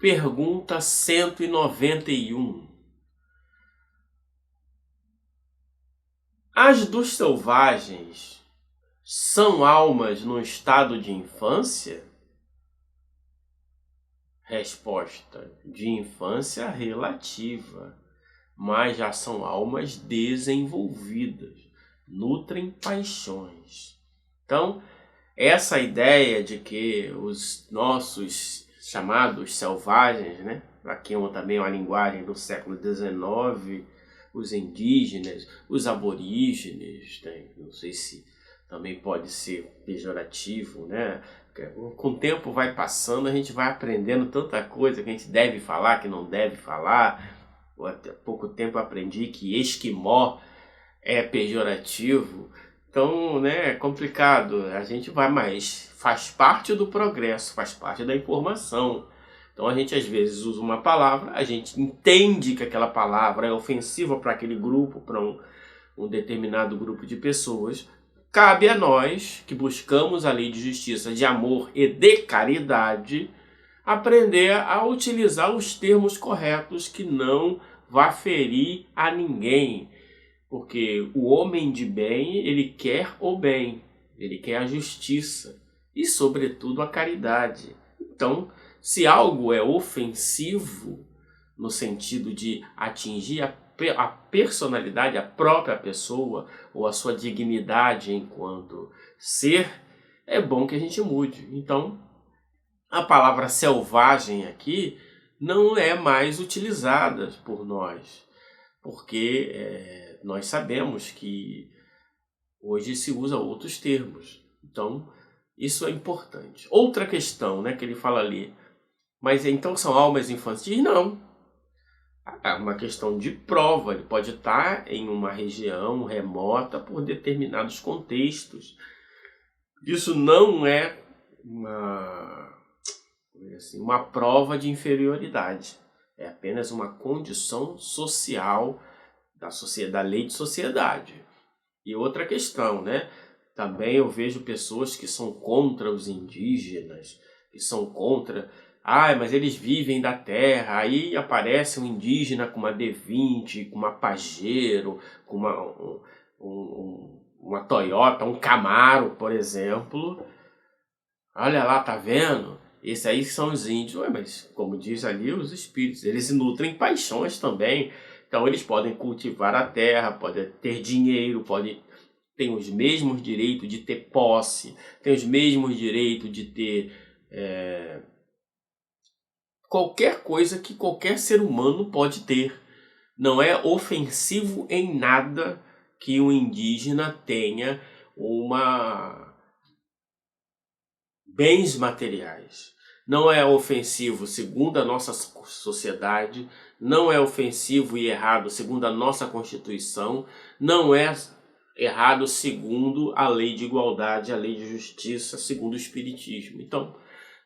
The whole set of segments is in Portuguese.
Pergunta 191. As dos selvagens são almas no estado de infância? Resposta: de infância relativa, mas já são almas desenvolvidas, nutrem paixões. Então, essa ideia de que os nossos chamados selvagens, né? Aqui também uma linguagem do século XIX, os indígenas, os aborígenes, né? Não sei se também pode ser pejorativo, né? Com o tempo vai passando, a gente vai aprendendo tanta coisa que a gente deve falar, que não deve falar. Até pouco tempo eu aprendi que esquimó é pejorativo. Então, né, é complicado. A gente vai, mas faz parte do progresso, faz parte da informação. Então a gente às vezes usa uma palavra, a gente entende que aquela palavra é ofensiva para aquele grupo, para um determinado grupo de pessoas. Cabe a nós, que buscamos a lei de justiça, de amor e de caridade, aprender a utilizar os termos corretos que não vá ferir a ninguém. Porque o homem de bem, ele quer o bem, ele quer a justiça e, sobretudo, a caridade. Então, se algo é ofensivo, no sentido de atingir a personalidade, a própria pessoa, ou a sua dignidade enquanto ser, é bom que a gente mude. Então, a palavra selvagem aqui não é mais utilizada por nós, porque nós sabemos que hoje se usa outros termos. Então, isso é importante. Outra questão, né, que ele fala ali, mas então são almas infantis? Não. É uma questão de prova. Ele pode estar em uma região remota por determinados contextos. Isso não é uma prova de inferioridade. É apenas uma condição social da lei de sociedade. E outra questão, né? Também eu vejo pessoas que são contra os indígenas, que são contra... mas eles vivem da terra. Aí aparece um indígena com uma D20, com uma Pajero, com uma Toyota, um Camaro, por exemplo. Olha lá, tá vendo? Esses aí são os índios. Mas como diz ali, os espíritos, eles nutrem paixões também. Então eles podem cultivar a terra, podem ter dinheiro, têm os mesmos direitos de ter posse, têm os mesmos direitos de ter qualquer coisa que qualquer ser humano pode ter. Não é ofensivo em nada que um indígena tenha bens materiais. Não é ofensivo segundo a nossa sociedade, não é ofensivo e errado segundo a nossa Constituição, não é errado segundo a lei de igualdade, a lei de justiça, segundo o Espiritismo. Então,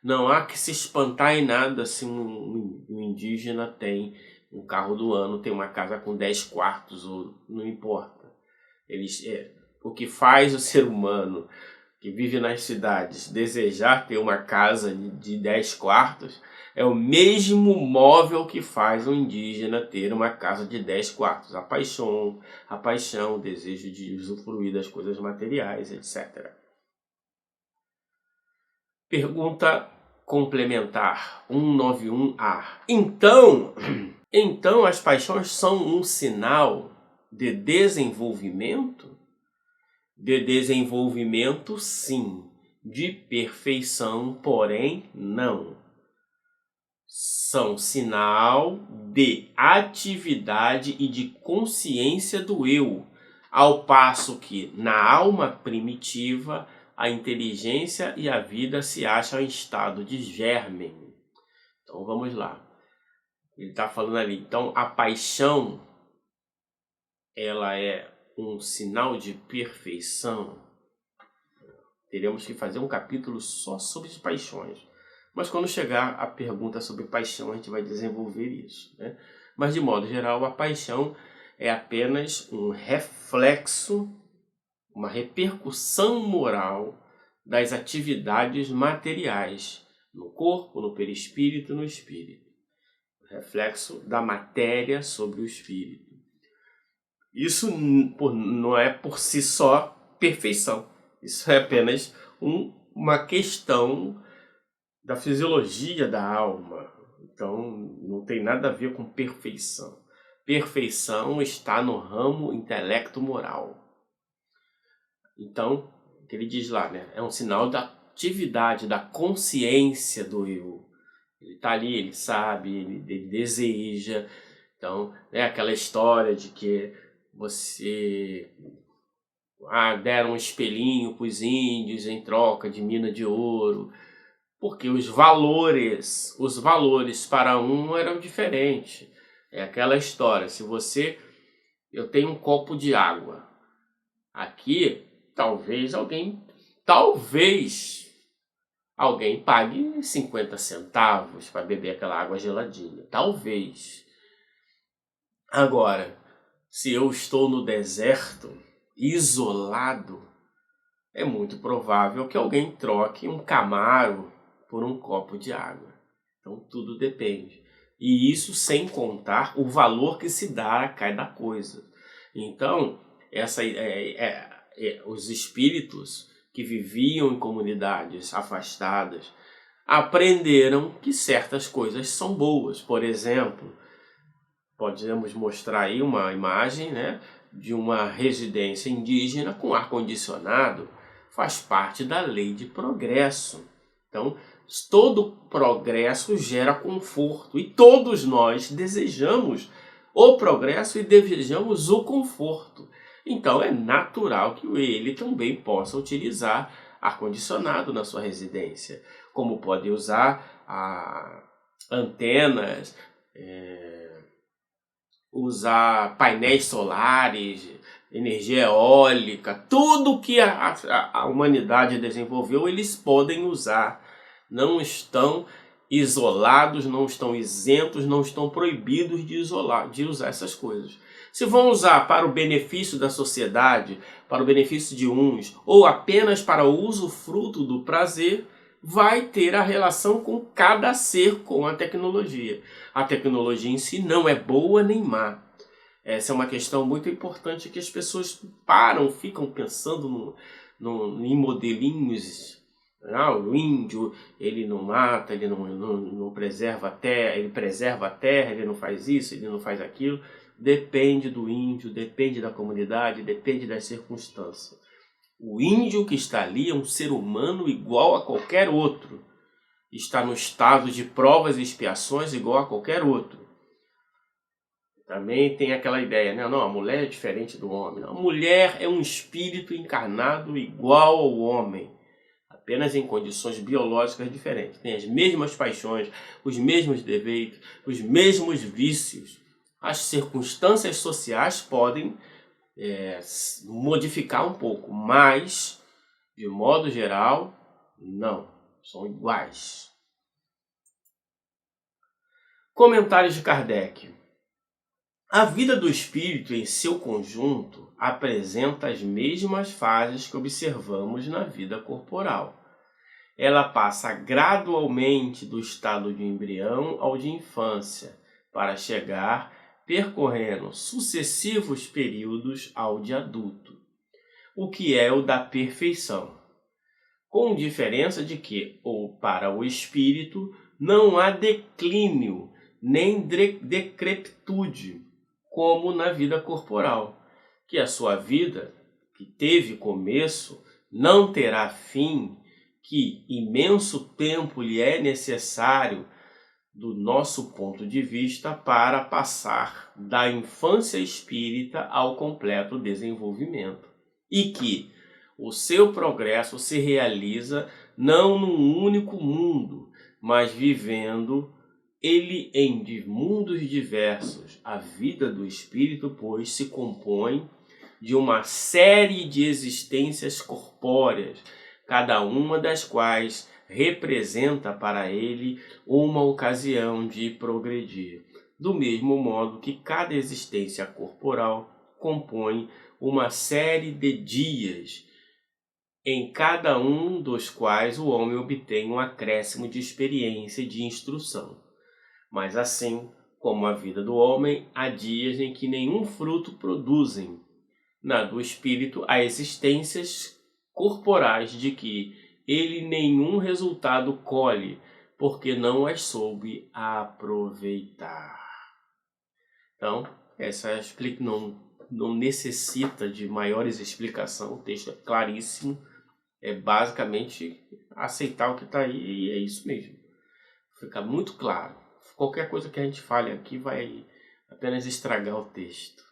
não há que se espantar em nada se um indígena tem um carro do ano, tem uma casa com 10 quartos, ou não importa. O que faz o ser humano que vive nas cidades desejar ter uma casa de 10 quartos é o mesmo móvel que faz um indígena ter uma casa de 10 quartos. A paixão, o desejo de usufruir das coisas materiais, etc. Pergunta complementar 191A. Então as paixões são um sinal de desenvolvimento? De desenvolvimento, sim. De perfeição, porém, não. São sinal de atividade e de consciência do eu, ao passo que, na alma primitiva, a inteligência e a vida se acham em estado de germe. Então, vamos lá. Ele está falando ali. Então, a paixão, ela é um sinal de perfeição. Teremos que fazer um capítulo só sobre as paixões. Mas quando chegar a pergunta sobre paixão, a gente vai desenvolver isso, né? Mas de modo geral, a paixão é apenas um reflexo, uma repercussão moral das atividades materiais no corpo, no perispírito e no espírito. reflexo da matéria sobre o espírito. Isso não é por si só perfeição. Isso é apenas uma questão da fisiologia da alma. Então, não tem nada a ver com perfeição. Perfeição está no ramo intelecto-moral. Então, o que ele diz lá, né? É um sinal da atividade, da consciência do eu. Ele está ali, ele sabe, ele deseja. Então, é aquela história de que você deram um espelhinho para os índios em troca de mina de ouro, porque os valores para um eram diferentes. É aquela história, eu tenho um copo de água, aqui talvez alguém pague 50 centavos para beber aquela água geladinha, talvez. Agora, se eu estou no deserto, isolado, é muito provável que alguém troque um Camaro por um copo de água. Então tudo depende. E isso sem contar o valor que se dá a cada coisa. Então, os espíritos que viviam em comunidades afastadas aprenderam que certas coisas são boas. Por exemplo, podemos mostrar aí uma imagem, né, de uma residência indígena com ar-condicionado. Faz parte da lei de progresso. Então, todo progresso gera conforto e todos nós desejamos o progresso e desejamos o conforto. Então, é natural que ele também possa utilizar ar-condicionado na sua residência, como pode usar antenas, usar painéis solares, energia eólica, tudo que a humanidade desenvolveu, eles podem usar. Não estão isolados, não estão isentos, não estão proibidos de usar essas coisas. Se vão usar para o benefício da sociedade, para o benefício de uns, ou apenas para o usufruto do prazer, vai ter a relação com cada ser com a tecnologia. A tecnologia em si não é boa nem má. Essa é uma questão muito importante que as pessoas ficam pensando em modelinhos. O índio, ele não mata, ele não preserva a terra, ele preserva a terra, ele não faz isso, ele não faz aquilo. Depende do índio, depende da comunidade, depende das circunstâncias. O índio que está ali é um ser humano igual a qualquer outro. Está no estado de provas e expiações igual a qualquer outro. Também tem aquela ideia, né? Não, a mulher é diferente do homem. A mulher é um espírito encarnado igual ao homem, apenas em condições biológicas diferentes. Tem as mesmas paixões, os mesmos defeitos, os mesmos vícios. As circunstâncias sociais podem modificar um pouco, mas, de modo geral, não. São iguais. Comentários de Kardec. A vida do espírito em seu conjunto apresenta as mesmas fases que observamos na vida corporal. Ela passa gradualmente do estado de embrião ao de infância, para chegar, percorrendo sucessivos períodos, ao de adulto, o que é o da perfeição, com diferença de que, para o espírito, não há declínio nem decrepitude, como na vida corporal, que a sua vida, que teve começo, não terá fim, que imenso tempo lhe é necessário, do nosso ponto de vista, para passar da infância espírita ao completo desenvolvimento, e que o seu progresso se realiza não num único mundo, mas vivendo ele em mundos diversos. A vida do espírito, pois, se compõe de uma série de existências corpóreas, cada uma das quais representa para ele uma ocasião de progredir, do mesmo modo que cada existência corporal compõe uma série de dias, em cada um dos quais o homem obtém um acréscimo de experiência e de instrução. Mas assim como a vida do homem, há dias em que nenhum fruto produzem. Na do espírito, há existências corporais de que ele nenhum resultado colhe, porque não as soube aproveitar. Então, não necessita de maiores explicações, o texto é claríssimo, é basicamente aceitar o que está aí e é isso mesmo. Fica muito claro. Qualquer coisa que a gente fale aqui vai apenas estragar o texto.